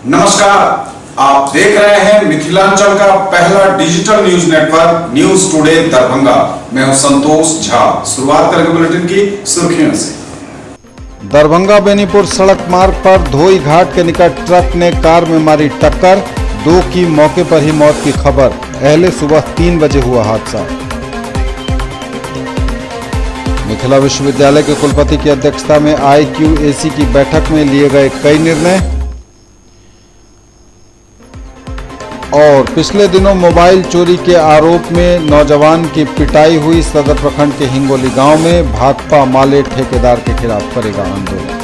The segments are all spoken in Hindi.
नमस्कार, आप देख रहे हैं मिथिलांचल का पहला digital news network news today Darbhanga. मैं हूं संतोष झा। शुरुआत करेंगे बुलेटिन की सुर्खियों से। दरभंगा बेनीपुर सड़क मार्ग पर धोई घाट के निकट ट्रक ने कार में मारी टक्कर, 2 की मौके पर ही मौत की खबर। पहले सुबह 3 बजे हुआ हादसा। मिथिला विश्वविद्यालय के कुलपति की अध्यक्षता में IQAC की बैठक में लिए गए कई निर्णय। और पिछले दिनों मोबाइल चोरी के आरोप में नौजवान की पिटाई हुई। सदर प्रखंड के हिंगोली गांव में भाकपा माले ठेकेदार के खिलाफ करेगा आंदोलन।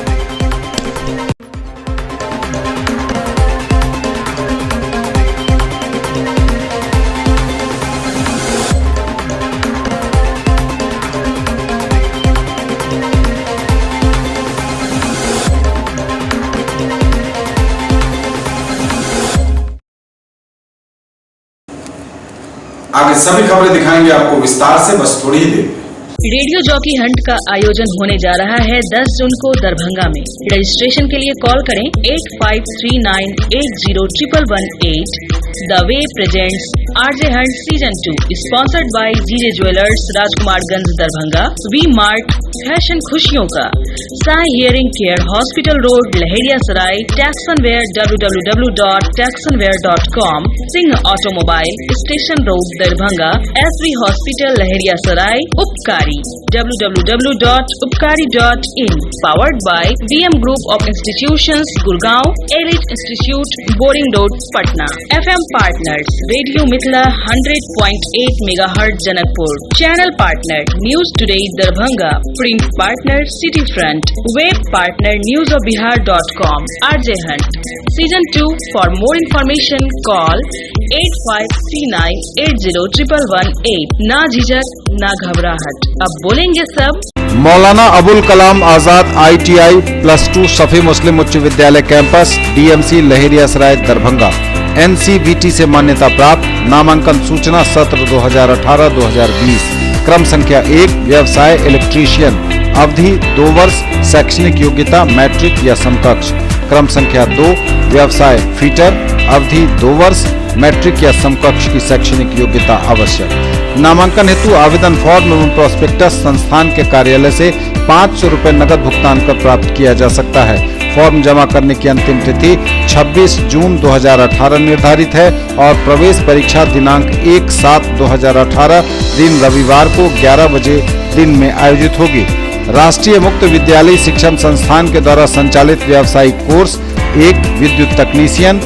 आगे सभी खबरें दिखाएंगे आपको विस्तार से, बस थोड़ी ही देर। रेडियो जॉकी हंट का आयोजन होने जा रहा है 10 जून को दरभंगा में। रजिस्ट्रेशन के लिए कॉल करें 8539801118। The way presents RJ Hunt Season 2, sponsored by GJ jewellers, Rajkumarganj Darbhanga, V Mart fashion खुशियों का, Sai hearing care, hospital road Laheriya Sarai, Taxonware www.taxonware.com, Singh automobile, station road Darbhanga, SV hospital Laheriya Sarai, Upkari www.upkari.in, powered by VM group of institutions Gurgaon, elite institute, boring road Patna. FM partners radio Mithila 100.8 megahertz Janakpur, channel partner news today Darbhanga, print partner city front, web partner newsofbihar.com। RJ Hunt Season 2, for more information call 8539801118। ना झिझक ना घबराहट, अब बोलेंगे सब। मौलाना अबुल कलाम आजाद ITI +2 सफी मुस्लिम उच्च विद्यालय कैंपस, DMC लहेरिया सराय दरभंगा, NCVT से मान्यता प्राप्त। नामांकन सूचना सत्र 2018-2020। क्रम संख्या 1, व्यवसाय इलेक्ट्रीशियन, अवधि 2 वर्ष, शैक्षणिक योग्यता मैट्रिक या समकक्ष। क्रम संख्या 2, व्यवसाय फिटर, अवधि 2 वर्ष, मैट्रिक या समकक्ष की शैक्षणिक योग्यता आवश्यक। नामांकन हेतु आवेदन फॉर्म एवं प्रोस्पेक्टस संस्थान के कार्यालय से 500 रुपए नकद भुगतान कर प्राप्त किया जा सकता है। फॉर्म जमा करने की अंतिम तिथि 26 जून 2018 निर्धारित है और प्रवेश परीक्षा दिनांक 1/7/2018 दिन रविवार को 11 बजे दिन में आयोजित होगी। राष्ट्रीय मुक्त विद्यालय शिक्षण संस्थान के द्वारा संचालित व्यावसायिक कोर्स, 1 विद्युत तकनीशियन,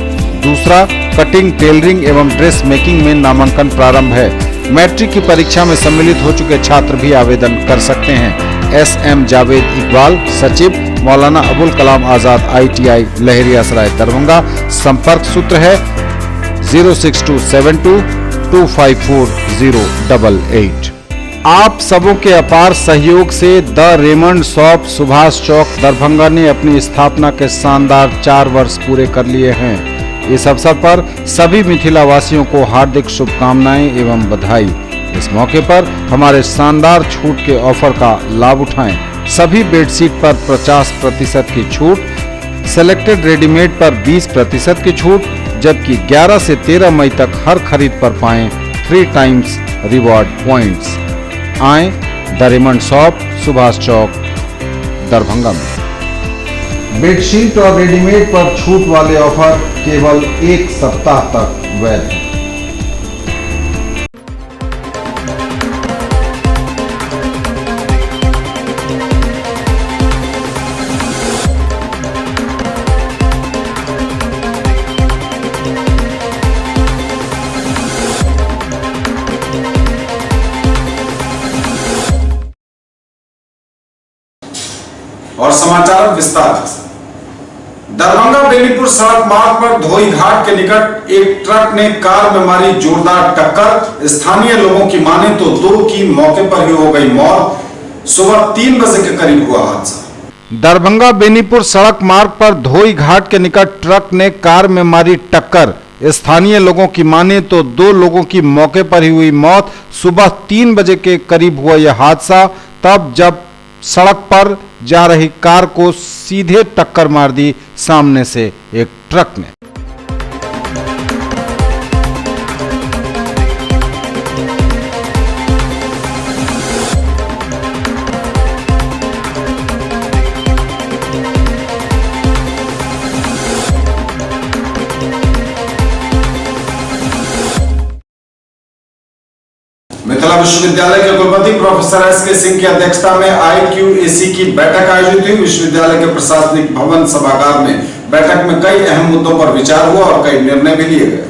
दूसरा कटिंग, टेलरिंग एवं ड्रेस मेकिंग में नामांकन प्रारंभ है। मैट्रिक की परीक्षा में सम्मिलित हो चुके छात्र भी आवेदन कर सकते हैं। SM जावेद इकबाल, सचिव, मौलाना अबुल कलाम आजाद ITI लहेरिया सराय दरभंगा। संपर्क सूत्र है 06272254088। आप सबों के अपार सहयोग से the Raymond shop Subhash Chowk Darbhanga ने अपनी स्थापना के शानदार 4 वर्ष पूरे कर लिए हैं। इस अवसर पर सभी मिथिला वासियों को हार्दिक शुभकामनाएं एवं बधाई। इस मौके पर हमारे शानदार छूट के ऑफर का लाभ उठाएं। सभी बेडशीट पर 50% की छूट, सेलेक्टेड रेडीमेड पर 20% की छूट, जबकि 11 से 13 मई तक हर खरीद पर पाएं 3 टाइम्स रिवॉर्ड पॉइंट्स। आएं the Raymond shop Subhash Chowk Darbhanga में। बेडशीट और रेडीमेड पर छूट वाले ऑफर केवल 1 सप्ताह तक वैध है। और समाचार विस्तार से। दरभंगा बेनीपुर सड़क मार्ग पर धोई घाट के निकट एक ट्रक ने कार में मारी जोरदार टक्कर। स्थानीय लोगों की माने तो 2 की मौके पर ही हो गई मौत। सुबह 3 बजे के करीब हुआ हादसा। दरभंगा बेनीपुर सड़क मार्ग पर धोई घाट के निकट ट्रक ने कार में मारी टक्कर। स्थानीय लोगों की माने तो 2 लोगों की मौके पर ही हुई मौत। सुबह 3 बजे के करीब हुआ यह हादसा तब जब सड़क पर जा रही कार को सीधे टक्कर मार दी सामने से एक ट्रक ने। विश्वविद्यालय के कुलपति प्रोफेसर एस.के. सिंह की अध्यक्षता में IQAC की बैठक आयोजित हुई। विश्वविद्यालय के प्रशासनिक भवन सभागार में बैठक में कई अहम मुद्दों पर विचार हुआ और कई निर्णय भी लिए गए।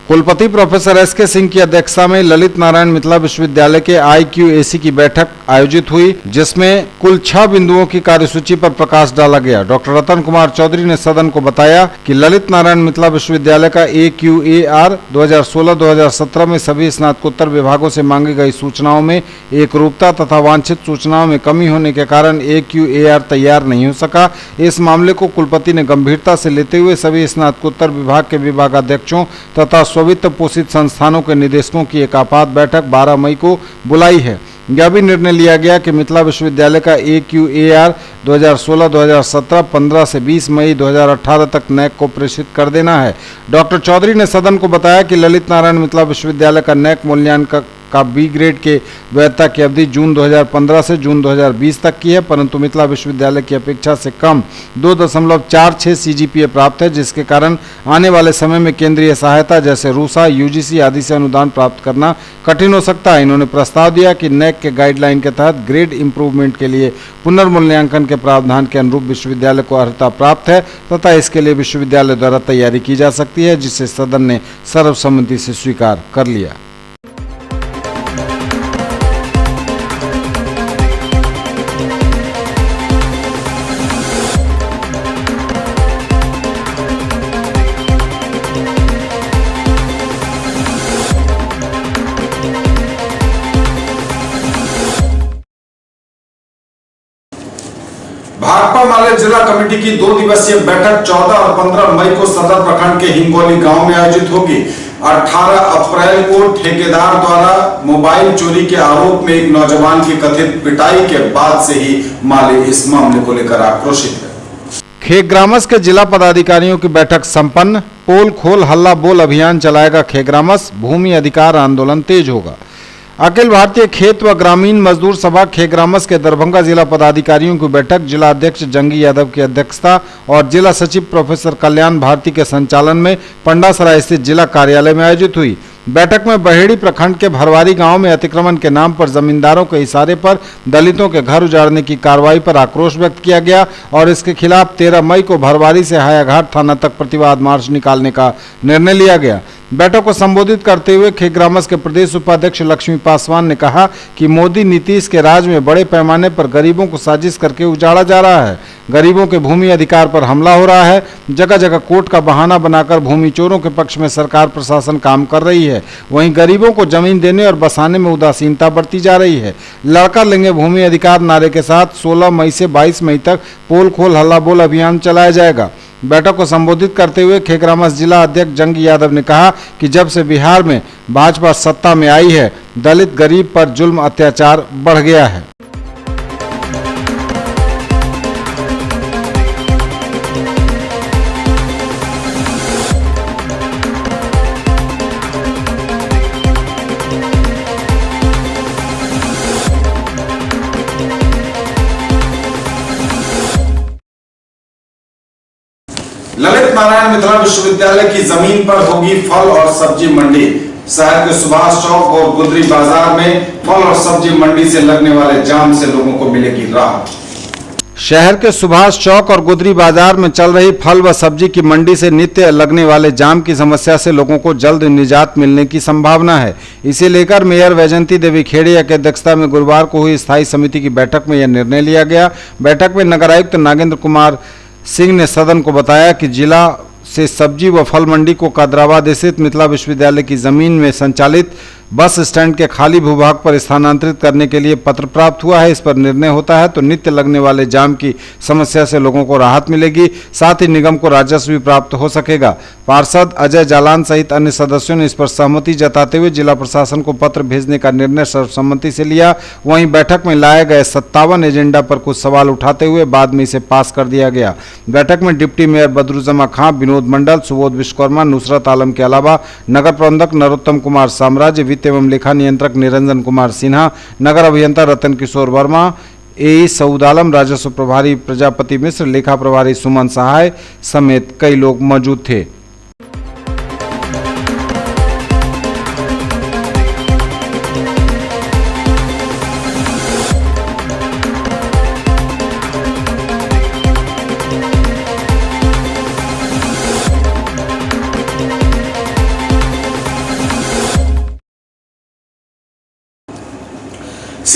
कुलपति प्रोफेसर एस.के. सिंह की अध्यक्षता में ललित नारायण मिथिला विश्वविद्यालय के IQAC की बैठक आयोजित हुई, जिसमें कुल 6 बिंदुओं की कार्यसूची पर प्रकाश डाला गया। डॉक्टर रतन कुमार चौधरी ने सदन को बताया कि ललित नारायण मिथिला विश्वविद्यालय का AQAR 2016-2017 में सभी स्नातकोत्तर विभागों से मांगी गई सूचनाओं में एकरूपता तथा वांछित सूचनाओं में कमी होने के कारण AQAR तैयार नहीं हो सका। इस मामले को कुलपति ने गंभीरता से लेते हुए सभी स्नातकोत्तर विभाग के विभागाध्यक्षों तथा स्वित्त पोषित संस्थानों के निदेशकों की एक आपात बैठक 12 मई को बुलाई है। यह भी निर्णय लिया गया कि मिथिला विश्वविद्यालय का AQAR 2016-2017 15 से 20 मई 2018 तक NAC को प्रेषित कर देना है। डॉक्टर चौधरी ने सदन को बताया कि ललित नारायण मिथिला विश्वविद्यालय का NAC मूल्यांकन का B ग्रेड के वैधता की अवधि जून 2015 से जून 2020 तक की है, परंतु मिथिला विश्वविद्यालय की अपेक्षा से कम 2.46 CGPA प्राप्त है, जिसके कारण आने वाले समय में केंद्रीय सहायता जैसे रूसा, UGC आदि से अनुदान प्राप्त करना कठिन हो सकता है। इन्होंने प्रस्ताव दिया कि NAC के गाइडलाइन के तहत ग्रेड इंप्रूवमेंट के लिए पुनर्मूल्यांकन के प्रावधान के अनुरूप विश्वविद्यालय को अर्हता प्राप्त है तथा इसके लिए विश्वविद्यालय द्वारा तैयारी की जा सकती है, जिसे सदन ने सर्वसम्मति से स्वीकार कर लिया। भाकपा माले जिला कमेटी की 2 दिवसीय बैठक 14 और 15 मई को सदर प्रखंड के हिंगोली गांव में आयोजित होगी। 18 अप्रैल को ठेकेदार द्वारा मोबाइल चोरी के आरोप में एक नौजवान की कथित पिटाई के बाद से ही माले इस मामले को लेकर आक्रोशित है। खेग्रामस के जिला पदाधिकारियों की बैठक संपन्न। पोल खोल हल्ला बोल अभियान चलाएगा खेग्रामस। भूमि अधिकार आंदोलन तेज होगा। अखिल भारतीय खेत व ग्रामीण मजदूर सभा खेग्रामस के दरभंगा जिला पदाधिकारियों की बैठक जिला अध्यक्ष जंगी यादव की अध्यक्षता और जिला सचिव प्रोफेसर कल्याण भारती के संचालन में पंडासराय स्थित जिला कार्यालय में आयोजित हुई। बैठक में बहेड़ी प्रखंड के भरवारी गांव में अतिक्रमण के नाम पर जमींदारों के इशारे पर दलितों के घर उजाड़ने की कार्रवाई पर आक्रोश व्यक्त किया गया और इसके खिलाफ 13 मई को भरवारी से हायाघाट थाना तक प्रतिवाद मार्च निकालने का निर्णय लिया गया। बैठक को संबोधित करते हुए खेग्रामस के प्रदेश उपाध्यक्ष लक्ष्मी पासवान ने कहा कि मोदी नीतीश के राज में बड़े पैमाने पर गरीबों को साजिश करके उजाड़ा जा रहा है। गरीबों के भूमि अधिकार पर हमला हो रहा है। जगह जगह कोर्ट का बहाना बनाकर भूमि चोरों के पक्ष में सरकार प्रशासन काम कर रही है। वहीं गरीबों को जमीन देने और बसाने में उदासीनता बरती जा रही है। लड़का लेंगे भूमि अधिकार नारे के साथ 16 मई से 22 मई तक पोल खोल हल्ला बोल अभियान चलाया जाएगा। बैठक को संबोधित करते हुए खेग्रामस जिला अध्यक्ष जंगी यादव ने कहा कि जब से बिहार में भाजपा सत्ता में आई है, दलित गरीब पर जुल्म अत्याचार बढ़ गया है। ललित नारायण मिथिला विश्वविद्यालय की जमीन पर होगी फल और सब्जी मंडी। शहर के सुभाष चौक और गुदरी बाजार में फल और सब्जी मंडी से लगने वाले जाम से लोगों को मिलेगी राहत। शहर के सुभाष चौक और गुदरी बाजार में चल रही फल व सब्जी की मंडी से नित्य लगने वाले जाम की समस्या से लोगों को जल्द निजात मिलने की संभावना है। इसे लेकर मेयर वैजंती देवी खेड़िया की अध्यक्षता में गुरुवार को हुई स्थायी समिति की बैठक में यह निर्णय लिया गया। बैठक में नगर आयुक्त नागेंद्र कुमार सिंह ने सदन को बताया कि जिला से सब्जी व फल मंडी को कादराबाद स्थित मिथिला विश्वविद्यालय की जमीन में संचालित बस स्टैंड के खाली भूभाग पर स्थानांतरित करने के लिए पत्र प्राप्त हुआ है। इस पर निर्णय होता है तो नित्य लगने वाले जाम की समस्या से लोगों को राहत मिलेगी, साथ ही निगम को राजस्व भी प्राप्त हो सकेगा। पार्षद अजय जालान सहित अन्य सदस्यों ने इस पर सहमति जताते हुए जिला प्रशासन को पत्र भेजने का निर्णय सर्वसम्मति से लिया। वहीं बैठक में लाए गए 57 एजेंडा पर कुछ सवाल उठाते हुए बाद में इसे पास कर दिया गया। बैठक में डिप्टी मेयर बदरुज्जमा खां, विनोद मंडल, सुबोध विश्वकर्मा, नुसरत आलम के अलावा नगर प्रबंधक नरोत्तम कुमार साम्राज्य, वित्त एवं लेखा नियंत्रक निरंजन कुमार सिन्हा, नगर अभियंता रतन किशोर वर्मा, AE सऊद आलम, राजस्व प्रभारी प्रजापति मिश्र, लेखा प्रभारी सुमन सहाय समेत कई लोग मौजूद थे।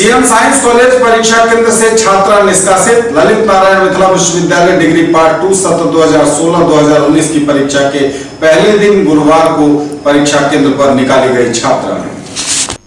सीएम साइंस कॉलेज परीक्षा केंद्र से छात्रा निष्कासित। ललित नारायण मिथिला विश्वविद्यालय डिग्री पार्ट 2 सत्र 2016-2019 की परीक्षा के पहले दिन गुरुवार को परीक्षा केंद्र पर निकाली गई छात्रा ने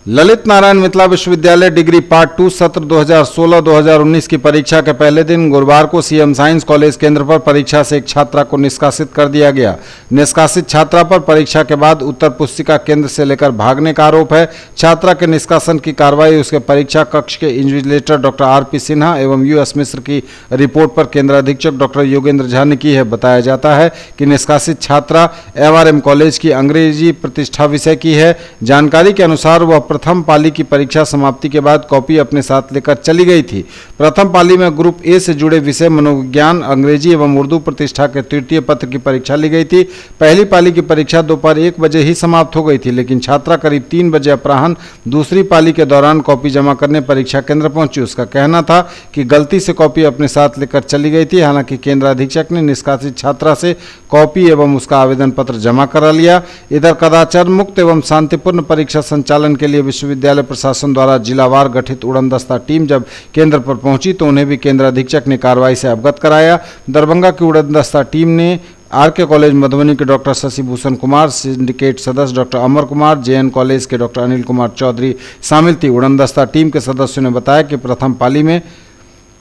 ललित नारायण मिथिला विश्वविद्यालय डिग्री पार्ट 2 सत्र 2016-2019 की परीक्षा के पहले दिन गुरुवार को सीएम साइंस कॉलेज केंद्र पर परीक्षा से एक छात्रा को निष्कासित कर दिया गया। निष्कासित छात्रा पर परीक्षा के बाद उत्तर पुस्तिका केंद्र से लेकर भागने का आरोप है। छात्रा के निष्कासन की कार्रवाई उसके परीक्षा कक्ष के इन्विजिलेटर डॉक्टर आरपी सिन्हा एवं यूएस मिश्र की रिपोर्ट पर केंद्र अधीक्षक डॉक्टर योगेंद्र झा ने की है। बताया जाता है कि निष्कासित छात्रा एवआरएम कॉलेज की अंग्रेजी प्रतिष्ठा विषय की है। जानकारी के अनुसार वह प्रथम पाली की परीक्षा समाप्ति के बाद कॉपी अपने साथ लेकर चली गई थी। प्रथम पाली में ग्रुप ए से जुड़े विषय मनोविज्ञान, अंग्रेजी एवं उर्दू प्रतिष्ठा के तृतीय पत्र की परीक्षा ली गई थी। पहली पाली की परीक्षा दोपहर 1 बजे ही समाप्त हो गई थी, लेकिन छात्रा करीब 3 बजे अपराह्न दूसरी पाली के दौरान कॉपी जमा करने परीक्षा केंद्र पहुंची। उसका कहना था कि गलती से कॉपी अपने साथ लेकर चली गई थी। हालांकि केंद्र अधीक्षक ने निष्कासित छात्रा से कॉपी एवं उसका आवेदन पत्र जमा करा लिया। इधर कदाचार मुक्त एवं शांतिपूर्ण परीक्षा संचालन के लिए विश्वविद्यालय प्रशासन द्वारा जिलावार गठित उड़नदस्ता टीम जब केंद्र पर पहुंची तो उन्हें भी केंद्र अधीक्षक ने कार्रवाई से अवगत कराया। दरभंगा की उड़नदस्ता टीम ने आरके कॉलेज मधुबनी के डॉक्टर शशि भूषण कुमार, सिंडिकेट सदस्य doctor Amar Kumar, JN college के डॉक्टर अनिल कुमार चौधरी शामिल थी। उड़नदस्ता टीम के सदस्यों ने बताया कि प्रथम पाली में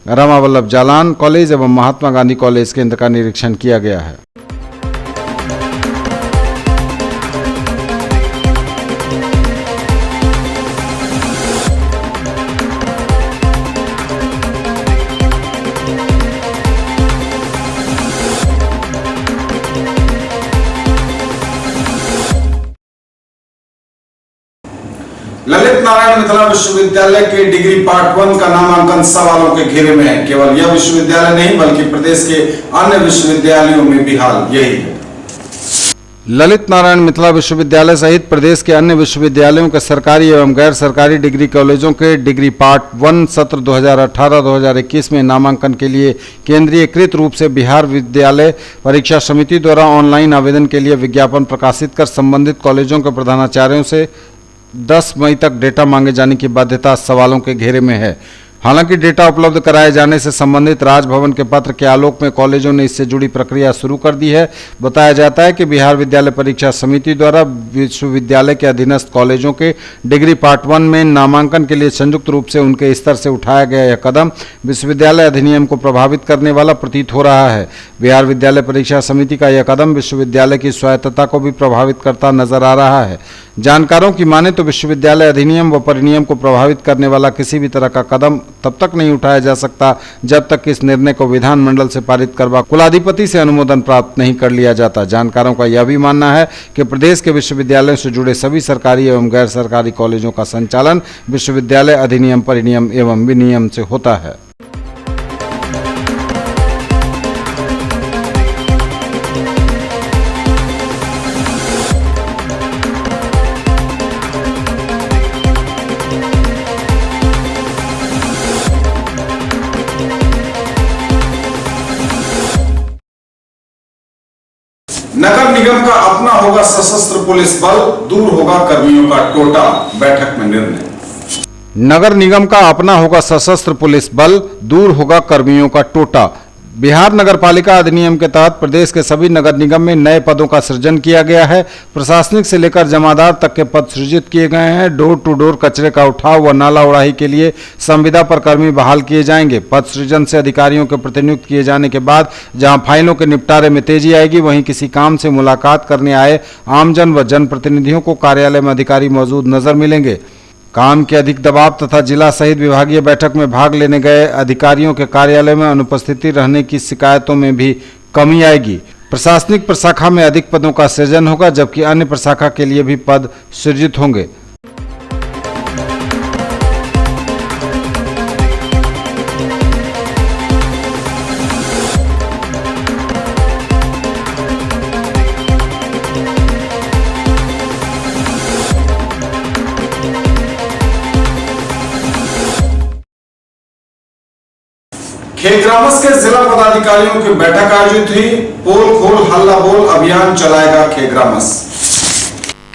रमा वल्लभ जालान कॉलेज एवं महात्मा गांधी कॉलेज केंद्र का निरीक्षण किया गया है। ललित नारायण मिथिला विश्वविद्यालय के डिग्री पार्ट 1 का नामांकन सवालों के घेरे में है। केवल यह विश्वविद्यालय नहीं बल्कि प्रदेश के अन्य विश्वविद्यालयों में भी हाल यही है। ललित नारायण मिथिला विश्वविद्यालय सहित प्रदेश के अन्य विश्वविद्यालयों के सरकारी एवं गैर सरकारी डिग्री कॉलेजों के डिग्री पार्ट 1 सत्र 2018-2021 में नामांकन के लिए केंद्रीयकृत रूप से बिहार विद्यालय परीक्षा समिति द्वारा ऑनलाइन आवेदन के लिए विज्ञापन प्रकाशित कर संबंधित कॉलेजों के प्रधानाचार्यों से 10 मई तक डेटा मांगे जाने की बाध्यता सवालों के घेरे में है। हालांकि डेटा उपलब्ध कराए जाने से संबंधित राजभवन के पत्र के आलोक में कॉलेजों ने इससे जुड़ी प्रक्रिया शुरू कर दी है। बताया जाता है कि बिहार विद्यालय परीक्षा समिति द्वारा विश्वविद्यालय के अधीनस्थ कॉलेजों के डिग्री पार्ट 1 में नामांकन के लिए संयुक्त रूप से उनके स्तर से उठाया गया यह कदम विश्वविद्यालय अधिनियम को प्रभावित करने वाला प्रतीत हो रहा है। बिहार विद्यालय परीक्षा समिति का यह कदम विश्वविद्यालय की स्वायत्तता को भी प्रभावित करता नजर आ रहा है। जानकारों की माने तो विश्वविद्यालय अधिनियम व परिनियम को प्रभावित करने वाला किसी भी तरह का कदम तब तक नहीं उठाया जा सकता जब तक इस निर्णय को विधानमंडल से पारित करवा कुलाधिपति से अनुमोदन प्राप्त नहीं कर लिया जाता। जानकारों का यह भी मानना है कि प्रदेश के विश्वविद्यालयों से जुड़े सभी सरकारी एवं गैर सरकारी कॉलेजों का संचालन विश्वविद्यालय अधिनियम, परिनियम एवं विनियम से होता है। नगर निगम का अपना होगा सशस्त्र पुलिस बल, दूर होगा कर्मियों का टोटा। बैठक में निर्णय। नगर निगम का अपना होगा सशस्त्र पुलिस बल, दूर होगा कर्मियों का टोटा। बिहार नगर पालिका अधिनियम के तहत प्रदेश के सभी नगर निगम में नए पदों का सृजन किया गया है। प्रशासनिक से लेकर जमादार तक के पद सृजित किए गए हैं। डोर टू डोर कचरे का उठाव व नाला उड़ाही के लिए संविदा पर कर्मी बहाल किए जाएंगे। पद सृजन से अधिकारियों के प्रतिनियुक्त किए जाने के बाद जहां फाइलों के निपटारे में तेजी आएगी, वहीं किसी काम से मुलाकात करने आए आमजन व जनप्रतिनिधियों को कार्यालय में अधिकारी मौजूद नजर मिलेंगे। काम के अधिक दबाव तथा जिला सहित विभागीय बैठक में भाग लेने गए अधिकारियों के कार्यालय में अनुपस्थिति रहने की शिकायतों में भी कमी आएगी। प्रशासनिक प्रशाखा में अधिक पदों का सृजन होगा, जबकि अन्य प्रशाखा के लिए भी पद सृजित होंगे। खेग्रामस के जिला पदाधिकारियों की बैठक आयोजित हुई। पोल खोल हल्ला बोल अभियान चलाएगा खेग्रामस।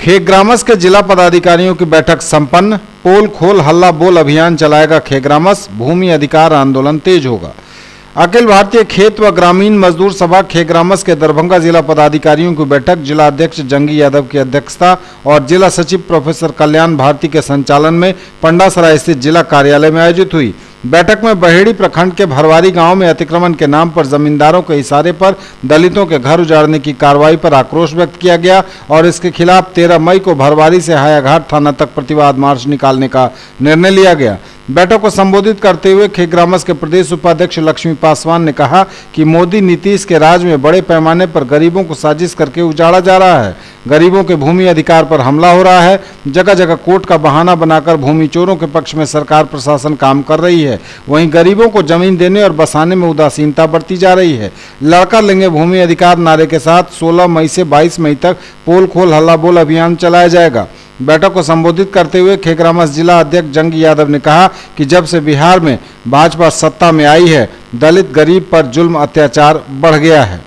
खेग्रामस के जिला पदाधिकारियों की बैठक संपन्न। पोल खोल हल्ला बोल अभियान चलाएगा खेग्रामस। भूमि अधिकार आंदोलन तेज होगा। अखिल भारतीय खेत व ग्रामीण मजदूर सभा खेग्रामस के दरभंगा जिला पदाधिकारियों की बैठक जिला अध्यक्ष जंगी यादव की अध्यक्षता और जिला सचिव प्रोफेसर कल्याण भारती के संचालन में पंडासराय स्थित जिला कार्यालय में आयोजित हुई। बैठक में बहेड़ी प्रखंड के भरवारी गांव में अतिक्रमण के नाम पर जमींदारों के इशारे पर दलितों के घर उजाड़ने की कार्रवाई पर आक्रोश व्यक्त किया गया और इसके खिलाफ 13 मई को भरवारी से हायाघाट थाना तक प्रतिवाद मार्च निकालने का निर्णय लिया गया। बैठक को संबोधित करते हुए खेग्रामस के प्रदेश उपाध्यक्ष लक्ष्मी पासवान ने कहा कि मोदी नीतीश के राज में बड़े पैमाने पर गरीबों को साजिश करके उजाड़ा जा रहा है। गरीबों के भूमि अधिकार पर हमला हो रहा है। जगह जगह कोर्ट का बहाना बनाकर भूमि चोरों के पक्ष में सरकार प्रशासन काम कर रही है। वहीं गरीबों को जमीन देने और बसाने में उदासीनता बरती जा रही है। लड़का लेंगे भूमि अधिकार नारे के साथ 16 मई से 22 मई तक पोल खोल हल्ला बोल अभियान चलाया जाएगा। बैठक को संबोधित करते हुए खेग्रामस जिला अध्यक्ष जंगी यादव ने कहा कि जब से बिहार में भाजपा सत्ता में आई है, दलित गरीब पर जुल्म अत्याचार बढ़ गया है।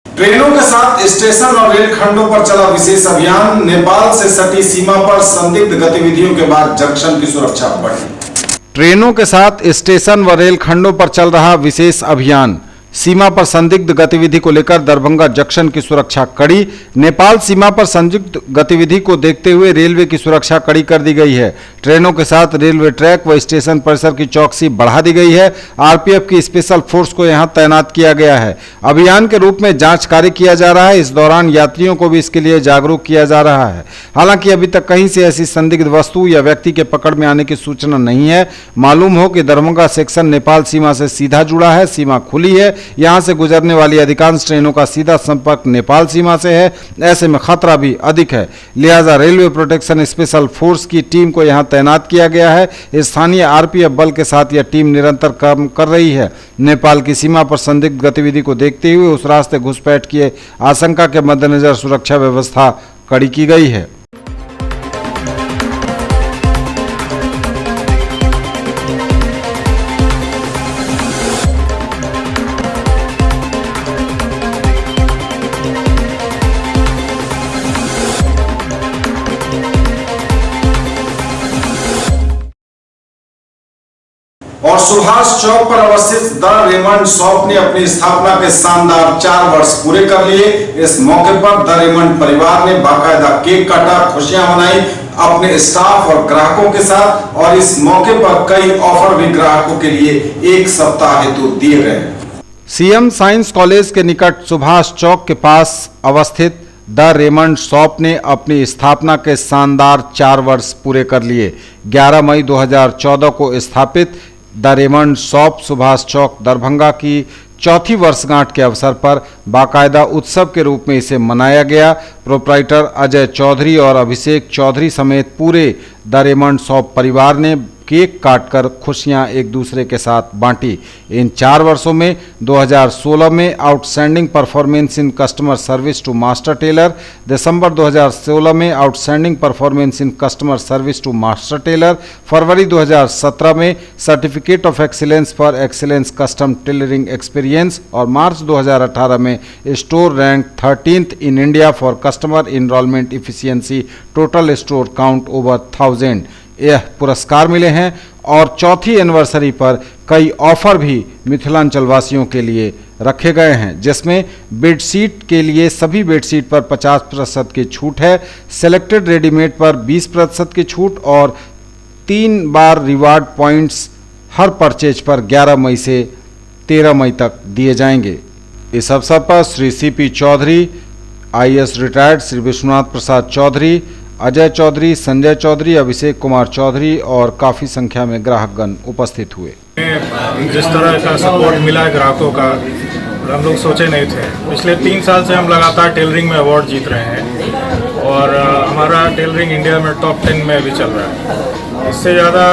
ट्रेनों के साथ स्टेशन और रेल खंडों पर चला विशेष अभियान। नेपाल से सटी सीमा पर संदिग्ध गतिविधियों के बाद जंक्शन की सुरक्षा बढ़ी। ट्रेनों के साथ स्टेशन व रेल खंडों पर चल रहा विशेष अभियान। सीमा पर संदिग्ध गतिविधि को लेकर दरभंगा जंक्शन की सुरक्षा कड़ी। नेपाल सीमा पर संदिग्ध गतिविधि को देखते हुए रेलवे की सुरक्षा कड़ी कर दी गई है। ट्रेनों के साथ रेलवे ट्रैक व स्टेशन परिसर की चौकसी बढ़ा दी गई है। आरपीएफ की स्पेशल फोर्स को यहां तैनात किया गया है। अभियान के रूप में जांच कार्य किया जा रहा है। इस दौरान यात्रियों को भी इसके लिए जागरूक किया जा रहा है। हालांकि अभी तक कहीं से ऐसी संदिग्ध वस्तु या व्यक्ति के पकड़ में आने की सूचना नहीं है। मालूम हो कि दरभंगा सेक्शन नेपाल सीमा से सीधा जुड़ा है। सीमा खुली है। यहां से गुजरने वाली अधिकांश ट्रेनों का सीधा संपर्क नेपाल सीमा से है। ऐसे में खतरा भी अधिक है। लिहाजा रेलवे प्रोटेक्शन स्पेशल फोर्स की टीम को यहां तैनात किया गया है। स्थानीय आरपीएफ बल के साथ यह टीम निरंतर काम कर रही है। नेपाल की सीमा पर संदिग्ध गतिविधि को देखते हुए उस रास्ते घुसपैठ की आशंका के मद्देनजर सुरक्षा व्यवस्था कड़ी की गई है। और सुभाष चौक पर अवस्थित द रेमंड शॉप ने अपनी स्थापना के शानदार 4 वर्ष पूरे कर लिए। इस मौके पर द रेमंड परिवार ने बाकायदा केक काटा, खुशियां मनाई अपने स्टाफ और ग्राहकों के साथ। और इस मौके पर कई ऑफर भी ग्राहकों के लिए 1 सप्ताह हेतु दिए गए। सीएम साइंस कॉलेज के निकट सुभाष चौक के पास अवस्थित द रेमंड शॉप ने अपनी स्थापना के शानदार 4 वर्ष पूरे कर लिए। 11 मई 2014 को स्थापित the Raymond shop Subhash Chowk Darbhanga की 4थी वर्षगांठ के अवसर पर बाकायदा उत्सव के रूप में इसे मनाया गया। प्रोप्राइटर अजय चौधरी और अभिषेक चौधरी समेत पूरे द रेमंड शॉप परिवार ने केक काटकर खुशियां एक दूसरे के साथ बांटी। इन 4 वर्षों में 2016 में outstanding performance in customer service to master tailor, दिसंबर 2016 में outstanding performance in customer service to master tailor, फरवरी 2017 में certificate of excellence for excellence custom tailoring experience और मार्च 2018 में store rank 13th in India for customer enrolment efficiency total store count over 1000 यह पुरस्कार मिले हैं। और 4थी एनिवर्सरी पर कई ऑफर भी मिथिलांचल वासियों के लिए रखे गए हैं, जिसमें बेडशीट के लिए सभी बेडशीट पर 50% की छूट है। सेलेक्टेड रेडीमेड पर 20% की छूट और 3 बार रिवार्ड पॉइंट्स हर परचेज पर 11 मई से 13 मई तक दिए जाएंगे। इस अवसर पर Shri CP Chaudhary, IAS retired, Shri Vishwanath Prasad Chaudhary, Ajay Chaudhary, Sanjay Chaudhary, Abhishek Kumar Chaudhary और काफ़ी संख्या में ग्राहकगण उपस्थित हुए। जिस तरह का सपोर्ट मिला है ग्राहकों का, हम लोग सोचे नहीं थे। पिछले 3 साल से हम लगातार टेलरिंग में अवार्ड जीत रहे हैं और हमारा टेलरिंग इंडिया में टॉप 10 में भी चल रहा है। इससे ज़्यादा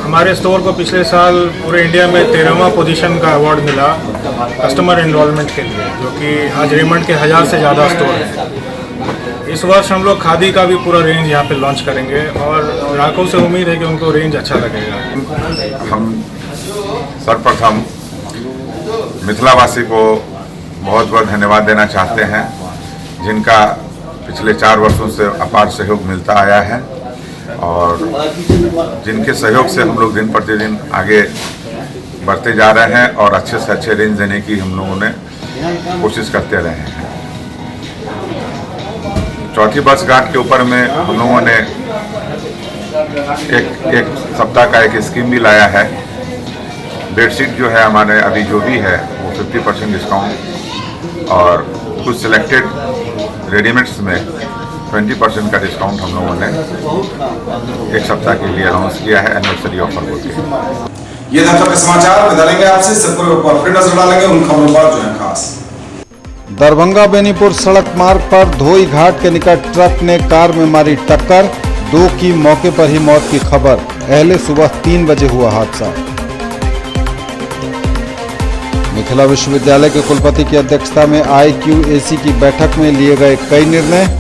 हमारे स्टोर को पिछले साल पूरे इंडिया में 13वां पोजीशन का अवार्ड मिला कस्टमर इन्वॉल्वमेंट के लिए, जो कि आज रेमंड के 1000 से ज़्यादा स्टोर हैं। इस वर्ष हम लोग खादी का भी पूरा रेंज यहाँ पे लॉन्च करेंगे और ग्राहकों से उम्मीद है कि उनको रेंज अच्छा लगेगा। हम सर्वप्रथम मिथिलावासी को बहुत बहुत धन्यवाद देना चाहते हैं, जिनका पिछले 4 वर्षों से अपार सहयोग मिलता आया है और जिनके सहयोग से हम लोग दिन प्रतिदिन आगे बढ़ते जा रहे हैं और अच्छे से अच्छे रेंज देने की हम लोगों ने कोशिश करते रहे हैं। चौथी वर्षगांठ के ऊपर में हम लोगों ने एक सप्ताह का एक स्कीम भी लाया है। बेडशीट जो है हमारे अभी जो भी है वो 50% डिस्काउंट और कुछ सिलेक्टेड रेडीमेड्स में 20% का डिस्काउंट हम लोगों ने एक सप्ताह के लिए अनाउंस किया है एनिवर्सरी ऑफर बोल के। ये था के समाचार में डालेंगे आपसे सबको ऊपर फिर नजर डालेंगे उन खबरों पर जो है खास। दरभंगा बेनीपुर सड़क मार्ग पर धोई घाट के निकट ट्रक ने कार में मारी टक्कर, 2 की मौके पर ही मौत की खबर। पहले सुबह 3 बजे हुआ हादसा। मिथिला विश्वविद्यालय के कुलपति की अध्यक्षता में IQAC की बैठक में लिए गए कई निर्णय।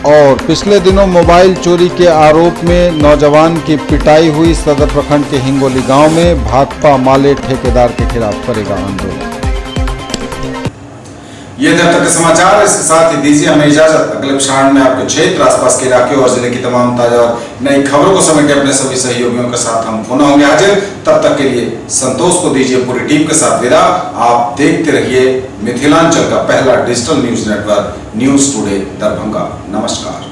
और पिछले दिनों मोबाइल चोरी के आरोप में नौजवान की पिटाई हुई। सदर प्रखंड के हिंगोली गांव में भाकपा माले ठेकेदार के खिलाफ करेगा आंदोलन। ये थे अब तक के समाचार। इसके साथ ही दीजिए हमें इजाजत। अगले प्रसारण में आपके क्षेत्र, आसपास के इलाके और जिले की तमाम ताजा और नई खबरों को समेटे अपने सभी सहयोगियों के साथ हम पुनः होंगे हाजिर। तब तक के लिए संतोष को दीजिए पूरी टीम के साथ विदा। आप देखते रहिए मिथिलांचल का पहला digital news network news today Darbhanga. नमस्कार।